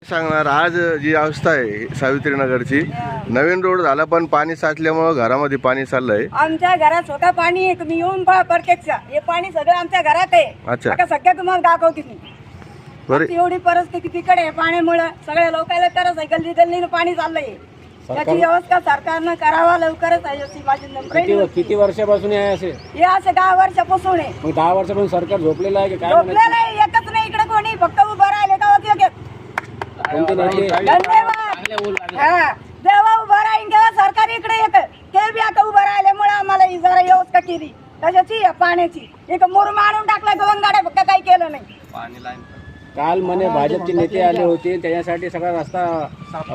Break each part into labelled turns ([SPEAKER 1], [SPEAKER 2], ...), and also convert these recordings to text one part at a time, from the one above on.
[SPEAKER 1] सांगणार आज जी अवस्था आहे सावित्रीनगरची, नवीन रोड झाला पण पाणी साचल्यामुळे घरामध्ये पाणी चाललंय.
[SPEAKER 2] आमच्या घरात स्वतः पाणी आहे. तुम्ही येऊन पहा प्रत्यक्ष, हे पाणी सगळं आमच्या घरात आहे.
[SPEAKER 1] अच्छा.
[SPEAKER 2] आता सगळ्या तुम्हाला दाखवते मी.
[SPEAKER 1] बरं.
[SPEAKER 2] एवढी परिस्थिती तिकडे आहे पाण्यामुळे. सगळ्या लोकांना तरच आहे, गल्ली गल्लीनं पाणी चाललंय. त्याची व्यवस्था सरकारनं करावा लवकरच आहे अशी माझी नम्र विनंती.
[SPEAKER 3] किती वर्षापासून आहे असे?
[SPEAKER 2] हे असं 10 वर्षापासून आहे.
[SPEAKER 3] मग 10 वर्षापासून सरकार झोपलेलं आहे की काय?
[SPEAKER 2] झोपलेलं आहे, एकच नाही इकडे कोणी, फक्त उभं राहिले गावात एक एक.
[SPEAKER 3] कोणते नेते?
[SPEAKER 2] धन्यवाद. हा, जेव्हा उभं राहीन तेव्हा सरकार इकडे येतं. ते बी आता उभं राहिल्यामुळे आम्हाला ही जरा व्यवस्था केली त्याच्याची पाण्याची. एक मुरुम आणून टाकला दोन गाड्या, फक्त काही केलं नाही.
[SPEAKER 3] काल म्हणे भाजपचे नेते आले होते, त्याच्यासाठी सगळा रस्ता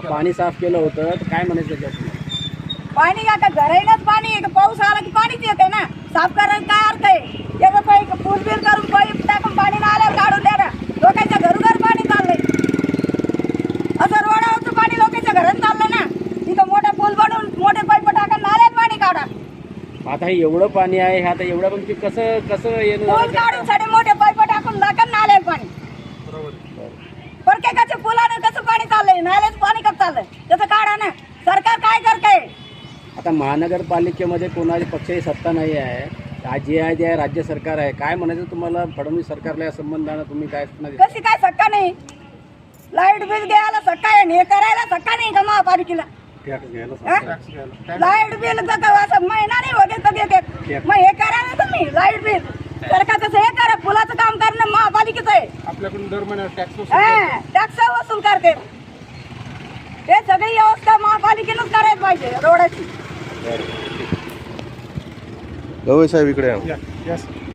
[SPEAKER 3] पाणी साफ केलं होतं. तर काय म्हणायचं त्याच्यात?
[SPEAKER 2] पाणी आता घराईलाच पाणी आहे. पाऊस आला की पाणीच येते ना. साफ करायला काय अर्थ आहे? त्याचं काही फुल बिल करून पाईप टाकून पाणी नाल्यावर काढून द्या ना. लोकांच्या घरोघर पाणी चाललंय. असं रोडावरचं पाणी लोकांच्या घरात चाललं ना. तिथं मोठा पूल बनवून मोठे पाईप टाका, नाल्यात पाणी काढा.
[SPEAKER 3] आता हे एवढं पाणी आहे, हे आता एवढं पण कसं येणं
[SPEAKER 2] पूल काढून साडे मोठे पाईप टाकून टाका नाल्यात पाणी. प्रत्येकाच्या पुलानं कसं पाणी चाललंय, नाल्याचं पाणी कसं चाललंय त्याचं काढा ना. सरकार काय करतंय?
[SPEAKER 3] आता महानगरपालिकेमध्ये कोणाची पक्षाची सत्ता नाही आहे. जे आहे ते आहे, राज्य सरकार आहे. काय म्हणायचं तुम्हाला फडणवीस सरकारला या संबंधानं? तुम्ही काय
[SPEAKER 2] कशी काय सक्का नाही? लाईट बिल द्यायला सक्का आहे, हे करायला सक्का नाही का महापालिकेला? लाईट बिल असं महिना नाही वगैरे देते, मग हे करा ना तुम्ही. लाईट बिल सरकारचं हे करा. पुलाचं काम करणं महापालिकेचं आहे.
[SPEAKER 3] आपल्याकडून दर महिन्याला
[SPEAKER 2] टॅक्स वसूल करते. हे सगळी व्यवस्था महापालिकेनंच करायला पाहिजे रोडाची.
[SPEAKER 1] गवई साहेब इकडे या.